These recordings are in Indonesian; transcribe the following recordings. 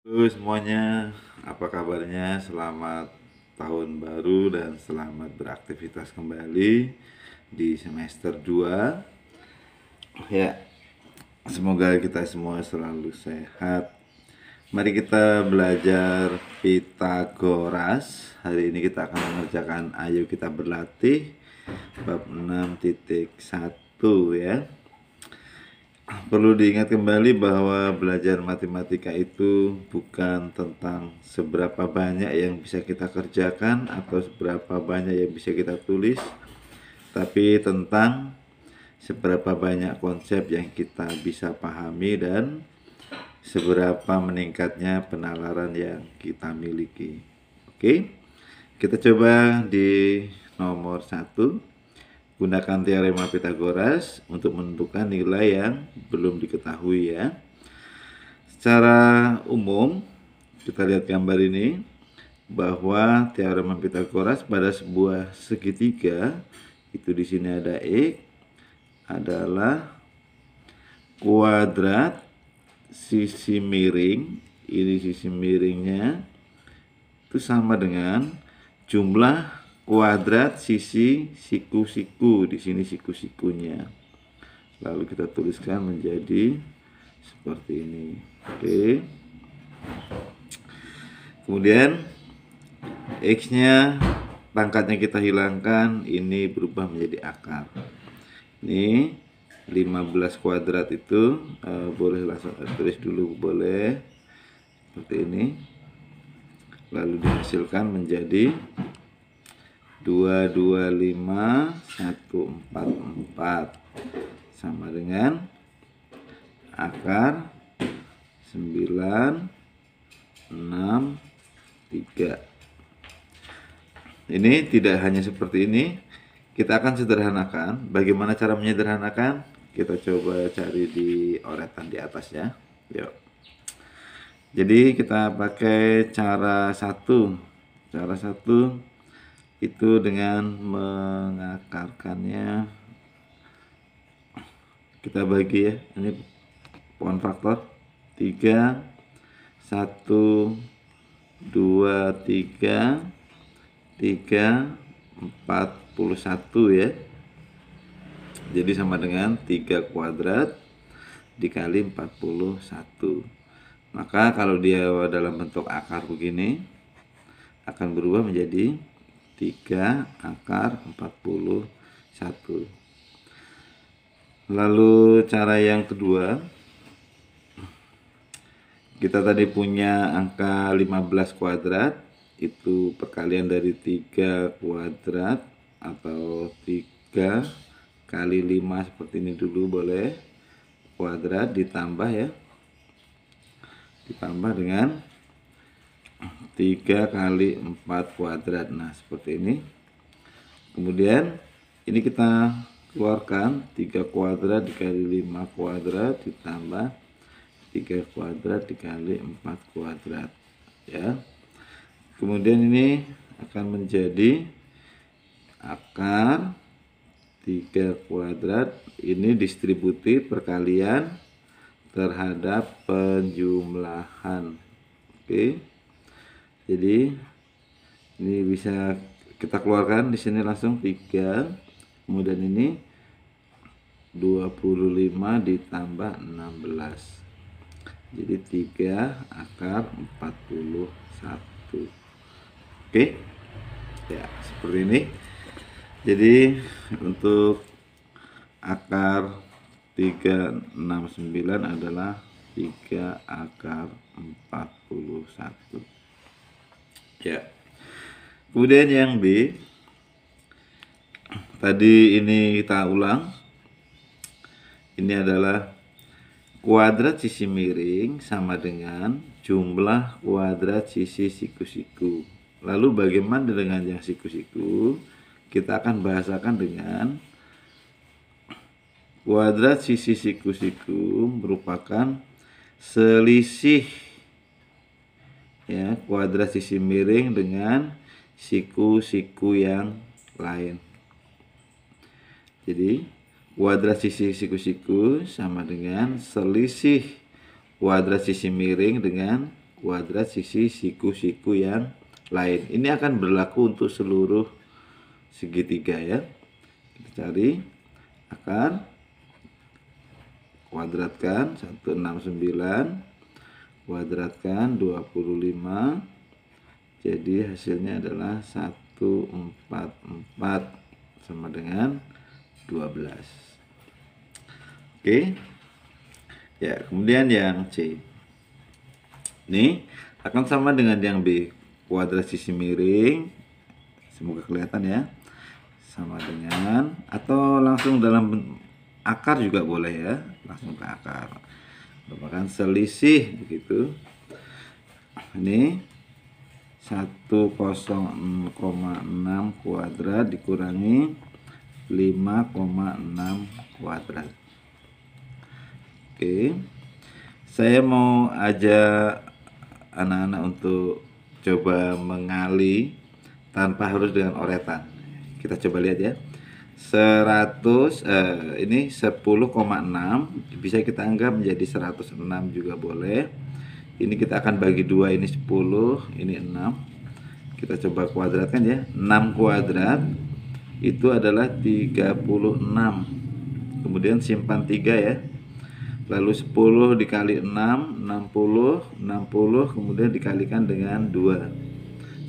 Halo semuanya, apa kabarnya? Selamat tahun baru dan selamat beraktivitas kembali di semester 2. Ya, semoga kita semua selalu sehat. Mari kita belajar Pitagoras. Hari ini kita akan mengerjakan Ayo Kita Berlatih bab 6.1 ya. Perlu diingat kembali bahwa belajar matematika itu bukan tentang seberapa banyak yang bisa kita kerjakan atau seberapa banyak yang bisa kita tulis, tapi tentang seberapa banyak konsep yang kita bisa pahami dan seberapa meningkatnya penalaran yang kita miliki. Oke, kita coba di nomor 1. Gunakan teorema Pitagoras untuk menentukan nilai yang belum diketahui ya. Secara umum, kita lihat gambar ini bahwa teorema Pitagoras pada sebuah segitiga itu di sini ada X adalah kuadrat sisi miring, ini sisi miringnya itu sama dengan jumlah kuadrat sisi siku-siku, di sini siku-sikunya. Lalu kita tuliskan menjadi seperti ini. Oke. Kemudian X-nya pangkatnya kita hilangkan, ini berubah menjadi akar. Ini 15 kuadrat itu boleh langsung tulis dulu, boleh seperti ini. Lalu dihasilkan menjadi 225,144 sama dengan akar 963. Ini tidak hanya seperti ini, kita akan sederhanakan. Bagaimana cara menyederhanakan? Kita coba cari di oretan di atas ya. Yuk. Jadi kita pakai cara satu. Cara satu itu dengan mengakarkannya, kita bagi ya, ini pohon faktor 3 1 2 3 3 41 ya. Jadi sama dengan 3 kuadrat dikali 41. Maka kalau dia dalam bentuk akar begini akan berubah menjadi 3 akar 41. Lalu cara yang kedua, kita tadi punya angka 15 kuadrat, itu perkalian dari 3 kuadrat atau 3 kali 5 seperti ini dulu boleh, kuadrat ditambah ya, ditambah dengan 3 kali 4 kuadrat. Nah seperti ini. Kemudian ini kita keluarkan 3 kuadrat dikali 5 kuadrat ditambah 3 kuadrat dikali 4 kuadrat ya. Kemudian ini akan menjadi akar 3 kuadrat, ini distributif perkalian terhadap penjumlahan. Oke. Jadi ini bisa kita keluarkan di sini langsung 3. Kemudian ini 25 ditambah 16. Jadi 3 akar 41. Oke. Ya, seperti ini. Jadi untuk akar 369 adalah 3 akar 41. Ya. Kemudian yang B, tadi ini kita ulang. Ini adalah kuadrat sisi miring sama dengan jumlah kuadrat sisi siku-siku. Lalu bagaimana dengan yang siku-siku? Kita akan bahasakan dengan kuadrat sisi siku-siku merupakan selisih ya, kuadrat sisi miring dengan siku-siku yang lain. Jadi kuadrat sisi siku-siku sama dengan selisih kuadrat sisi miring dengan kuadrat sisi siku-siku yang lain. Ini akan berlaku untuk seluruh segitiga ya. Kita cari akar, kuadratkan 169, kuadratkan 25, jadi hasilnya adalah 144 sama dengan 12. Oke ya, kemudian yang C ini akan sama dengan yang B, kuadrat sisi miring, semoga kelihatan ya, sama dengan, atau langsung dalam akar juga boleh ya, langsung ke akar, merupakan selisih begitu. Ini 106,6 kuadrat dikurangi 5,6 kuadrat. Oke, saya mau ajak anak-anak untuk coba mengali tanpa harus dengan oretan. Kita coba lihat ya. 100 ini 10,6 bisa kita anggap menjadi 106 juga boleh. Ini kita akan bagi dua, ini 10, ini 6. Kita coba kuadratkan ya. 6 kuadrat itu adalah 36. Kemudian simpan 3 ya. Lalu 10 dikali 6, 60, 60 kemudian dikalikan dengan 2.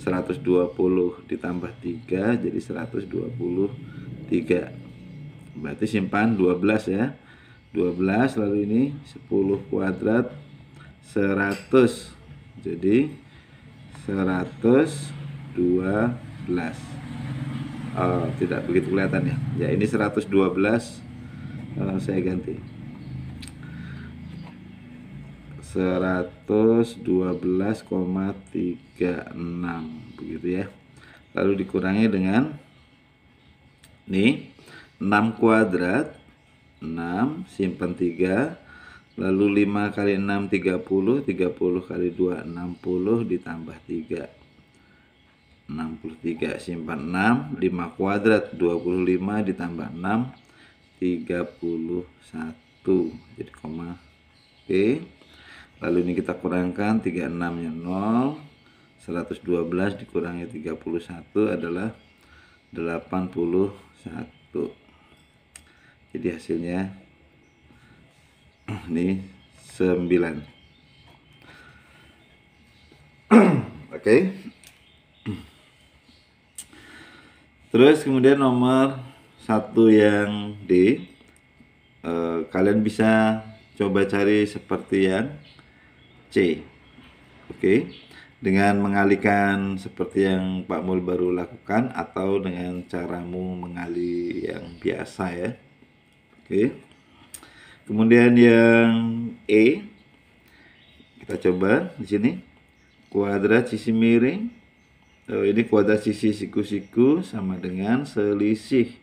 120 ditambah 3 jadi 123. Berarti simpan 12 ya. 12 lalu ini 10 kuadrat 100. Jadi 112. Oh, tidak begitu kelihatan ya. Ya ini 112, saya ganti 112,36 begitu ya. Lalu dikurangi dengan nih 6 kuadrat 6 simpan 3, lalu 5 kali 6 30, 30 kali 2 60 ditambah 3 63, simpan 6, 5 kuadrat 25 ditambah 6 31, jadi koma. Oke, lalu ini kita kurangkan 36 nya 0, 112 dikurangi 31 adalah 81. Jadi hasilnya ini 9. Oke. Terus kemudian nomor 1 yang D, kalian bisa coba cari seperti yang C. Oke, dengan mengalihkan seperti yang Pak Mul baru lakukan atau dengan caramu mengali yang biasa ya. Oke. Kemudian yang E, kita coba di sini kuadrat sisi miring. Ini kuadrat sisi siku-siku sama dengan selisih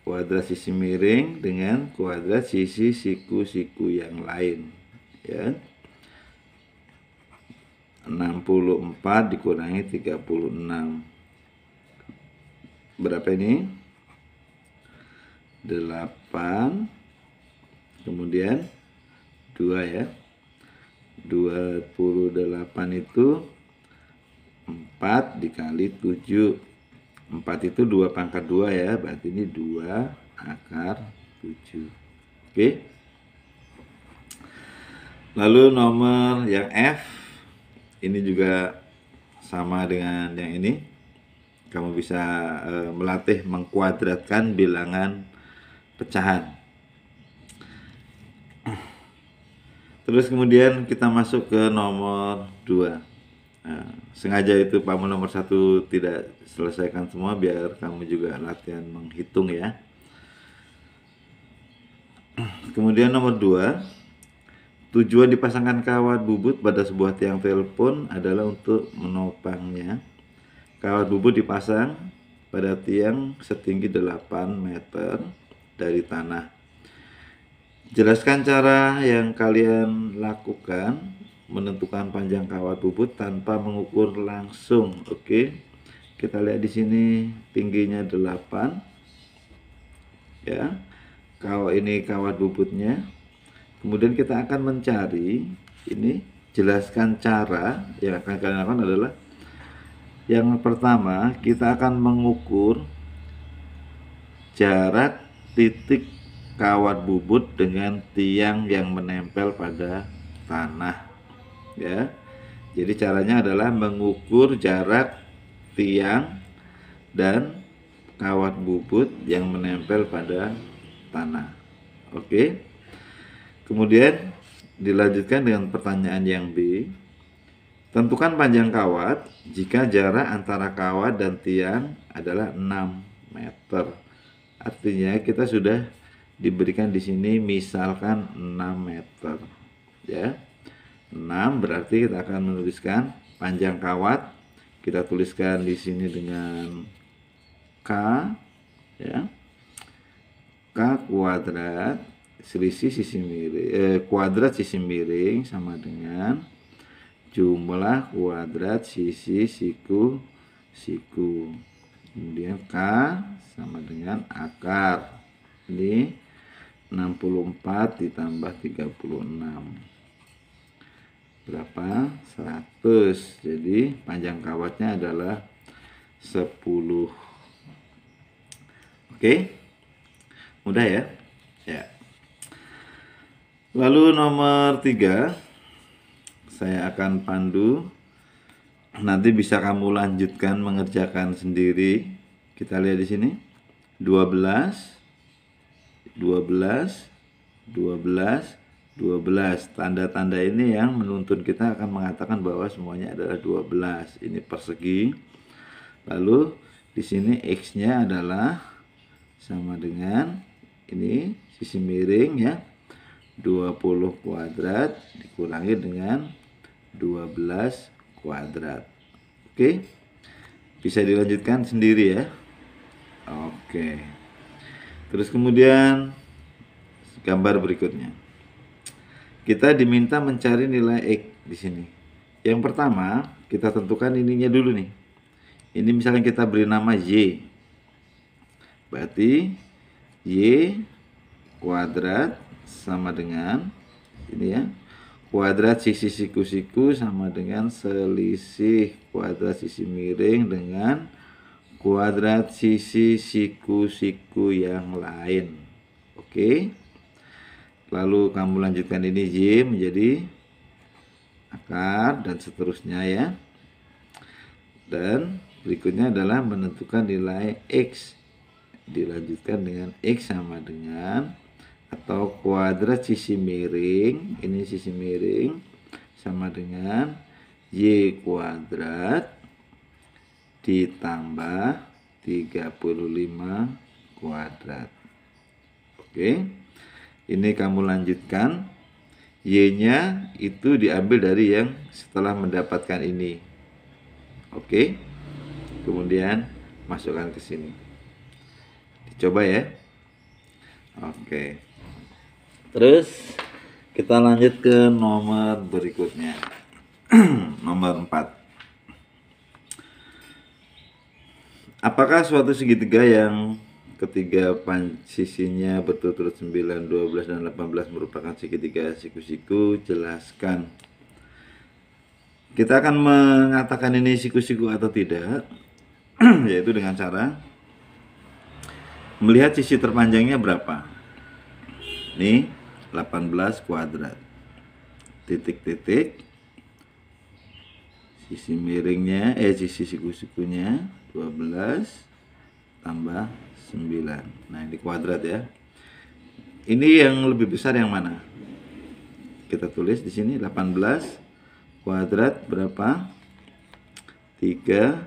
kuadrat sisi miring dengan kuadrat sisi siku-siku yang lain ya. 64 dikurangi 36 berapa ini? 8, kemudian 2 ya. 28 itu 4 dikali 7. 4 itu 2 pangkat 2 ya, berarti ini 2 akar 7. Oke. Lalu nomor yang F, ini juga sama dengan yang ini. Kamu bisa melatih mengkuadratkan bilangan pecahan. Terus kemudian kita masuk ke nomor 2. Nah, sengaja itu Pak nomor 1 tidak selesaikan semua biar kamu juga latihan menghitung ya. Kemudian nomor 2, tujuan dipasangkan kawat bubut pada sebuah tiang telepon adalah untuk menopangnya. Kawat bubut dipasang pada tiang setinggi 8 meter dari tanah. Jelaskan cara yang kalian lakukan menentukan panjang kawat bubut tanpa mengukur langsung. Oke. Kita lihat di sini tingginya 8. Ya. Ini kawat bubutnya. Kemudian kita akan mencari ini jelaskan cara yang akan kalian lakukan adalah yang pertama, kita akan mengukur jarak titik kawat bubut dengan tiang yang menempel pada tanah, ya. Jadi caranya adalah mengukur jarak tiang dan kawat bubut yang menempel pada tanah. Oke. Kemudian dilanjutkan dengan pertanyaan yang B. Tentukan panjang kawat jika jarak antara kawat dan tiang adalah 6 meter. Artinya kita sudah diberikan di sini misalkan 6 meter. Ya. 6 berarti kita akan menuliskan panjang kawat. Kita tuliskan di sini dengan K, ya. K kuadrat selisih sisi miring, kuadrat sisi miring sama dengan jumlah kuadrat sisi siku. Kemudian K sama dengan akar. Ini 64 ditambah 36. Berapa? 100. Jadi panjang kawatnya adalah 10. Oke? Mudah ya? Ya. Lalu nomor 3, saya akan pandu. Nanti bisa kamu lanjutkan mengerjakan sendiri. Kita lihat di sini. 12 12 12 12. Tanda-tanda ini yang menuntun kita akan mengatakan bahwa semuanya adalah 12. Ini persegi. Lalu di sini X-nya adalah sama dengan ini sisi miring, ya. 20 kuadrat dikurangi dengan 12 kuadrat. Oke. Bisa dilanjutkan sendiri ya. Oke. Terus kemudian gambar berikutnya. Kita diminta mencari nilai X di sini. Yang pertama, kita tentukan ininya dulu nih. Ini misalnya kita beri nama Y. Berarti Y kuadrat sama dengan ini, ya. Kuadrat sisi siku-siku sama dengan selisih kuadrat sisi miring dengan kuadrat sisi siku-siku yang lain. Oke. Lalu kamu lanjutkan ini Y menjadi akar dan seterusnya, ya. Dan berikutnya adalah menentukan nilai X. Dilanjutkan dengan X sama dengan atau kuadrat sisi miring, ini sisi miring sama dengan Y kuadrat ditambah 35 kuadrat. Oke. Ini kamu lanjutkan. Y-nya itu diambil dari yang setelah mendapatkan ini. Oke. Kemudian masukkan ke sini. Dicoba ya. Oke. Terus kita lanjut ke nomor berikutnya. Nomor 4. Apakah suatu segitiga yang ketiga sisinya berturut-turut 9, 12, dan 18 merupakan segitiga siku-siku? Jelaskan. Kita akan mengatakan ini siku-siku atau tidak, yaitu dengan cara melihat sisi terpanjangnya berapa. Ini 18 kuadrat. Titik-titik. Sisi miringnya, sisi siku-sikunya 12 tambah 9. Nah, ini kuadrat ya. Ini yang lebih besar yang mana? Kita tulis di sini 18 kuadrat berapa? 3,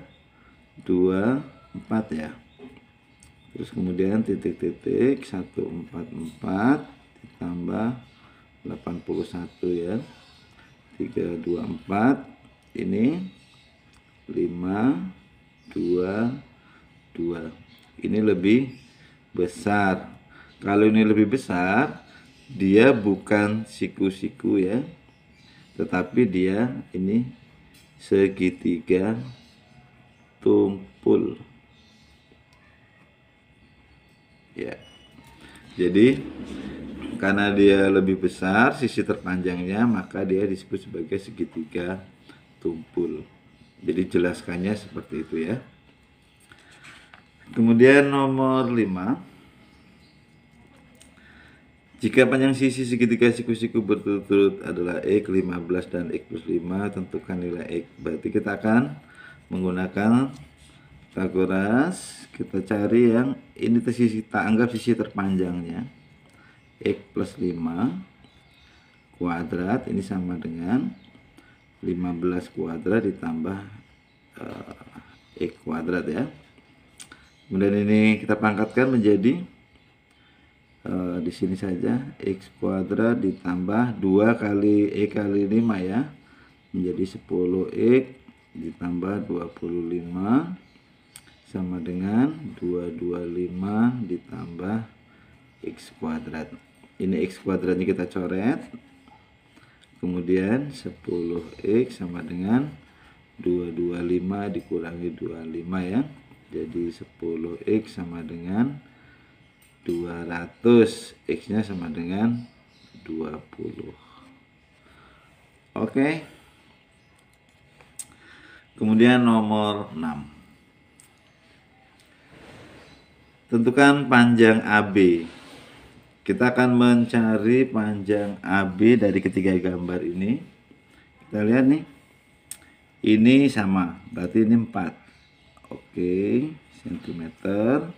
2, 4 ya. Terus kemudian titik-titik 144 ditambah 81 ya. 3, 2, 4. Ini 5, 2, 2. Ini lebih besar. Kalau ini lebih besar, dia bukan siku-siku ya, tetapi dia ini segitiga tumpul. Ya. Jadi karena dia lebih besar sisi terpanjangnya, maka dia disebut sebagai segitiga tumpul. Jadi jelaskannya seperti itu ya. Kemudian nomor 5, jika panjang sisi segitiga siku-siku berturut-turut adalah X 15 dan X plus 5, tentukan nilai X. Berarti kita akan menggunakan Pythagoras. Kita cari yang ini sisi, kita anggap sisi terpanjangnya. X plus 5 kuadrat ini sama dengan 15 kuadrat ditambah X kuadrat ya. Kemudian ini kita pangkatkan menjadi di sini saja X kuadrat ditambah 2 kali X kali 5 ya, menjadi 10X ditambah 25 sama dengan 225 ditambah X kuadrat. Ini X kuadratnya kita coret. Kemudian 10X sama dengan 225 dikurangi 25 ya. Jadi 10X sama dengan 200, X-nya sama dengan 20. Oke. Kemudian nomor 6. Tentukan panjang AB. Kita akan mencari panjang AB dari ketiga gambar ini. Kita lihat nih. Ini sama, berarti ini 4. Oke, sentimeter.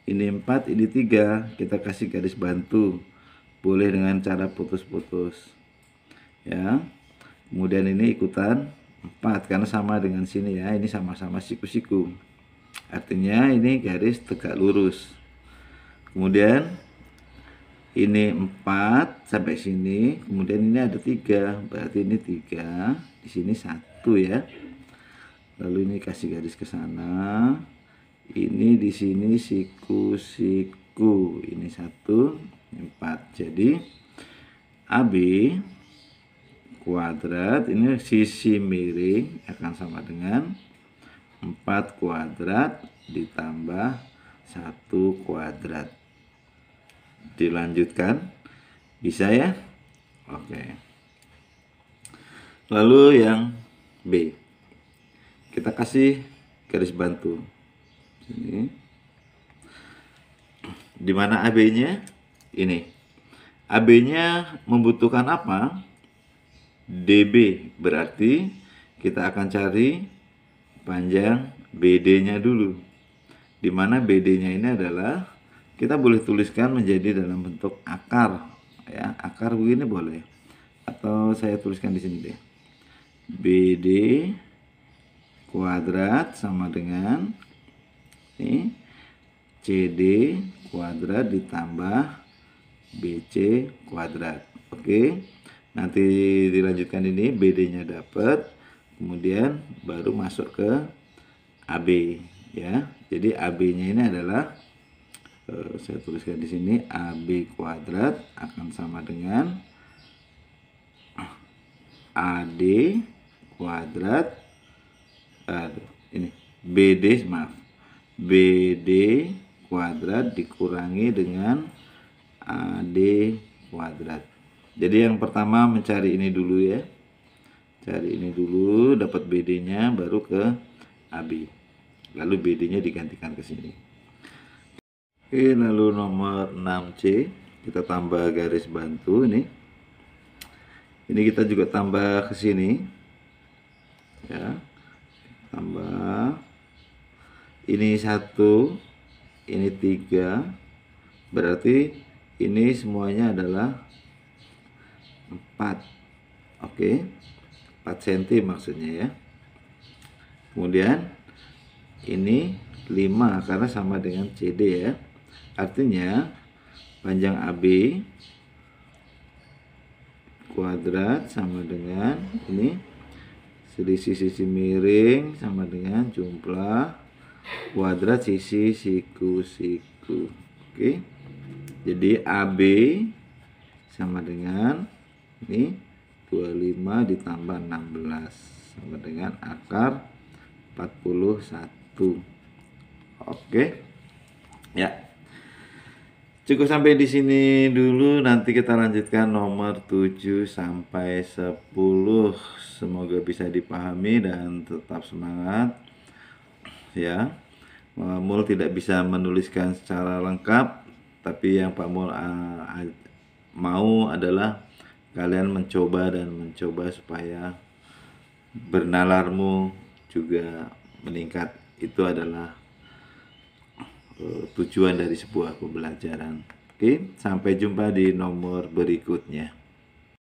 Ini 4, ini 3. Kita kasih garis bantu. Boleh dengan cara putus-putus. Ya. Kemudian ini ikutan 4 karena sama dengan sini ya. Ini sama-sama siku-siku. Artinya ini garis tegak lurus. Kemudian ini 4 sampai sini, kemudian ini ada 3, berarti ini 3, di sini 1 ya. Lalu ini kasih garis ke sana. Ini di sini siku-siku. Ini 1, 4. Jadi AB kuadrat ini sisi miring akan sama dengan 4 kuadrat ditambah 1 kuadrat. Dilanjutkan, bisa ya? Oke. Lalu yang B, kita kasih garis bantu. Ini. Di mana AB-nya? Ini. AB-nya membutuhkan apa? DB. Berarti kita akan cari panjang BD-nya dulu. Di mana BD-nya ini adalah kita boleh tuliskan menjadi dalam bentuk akar ya, akar begini boleh, atau saya tuliskan di sini deh. BD kuadrat sama dengan ini CD kuadrat ditambah BC kuadrat. Oke. Nanti dilanjutkan ini BD-nya dapat, kemudian baru masuk ke AB ya. Jadi AB-nya ini adalah saya tuliskan di sini AB kuadrat akan sama dengan AD kuadrat ini BD, maaf, BD kuadrat dikurangi dengan AD kuadrat. Jadi yang pertama mencari ini dulu ya. Cari ini dulu, dapat BD-nya baru ke AB. Lalu BD-nya digantikan ke sini. Oke, lalu nomor 6C kita tambah garis bantu ini. Ini kita juga tambah ke sini. Ya. Tambah ini 1, ini 3. Berarti ini semuanya adalah 4. Oke. 4 cm maksudnya ya. Kemudian ini 5 karena sama dengan CD ya. Artinya panjang AB kuadrat sama dengan ini selisih sisi miring sama dengan jumlah kuadrat sisi siku-siku. Oke. Jadi AB sama dengan ini 25 ditambah 16 sama dengan akar 41. Oke. Ya. Cukup sampai di sini dulu, nanti kita lanjutkan nomor 7 sampai 10. Semoga bisa dipahami dan tetap semangat ya. Mul tidak bisa menuliskan secara lengkap, tapi yang Pak Mul mau adalah kalian mencoba dan mencoba supaya bernalarmu juga meningkat. Itu adalah tujuan dari sebuah pembelajaran. Oke, sampai jumpa di nomor berikutnya.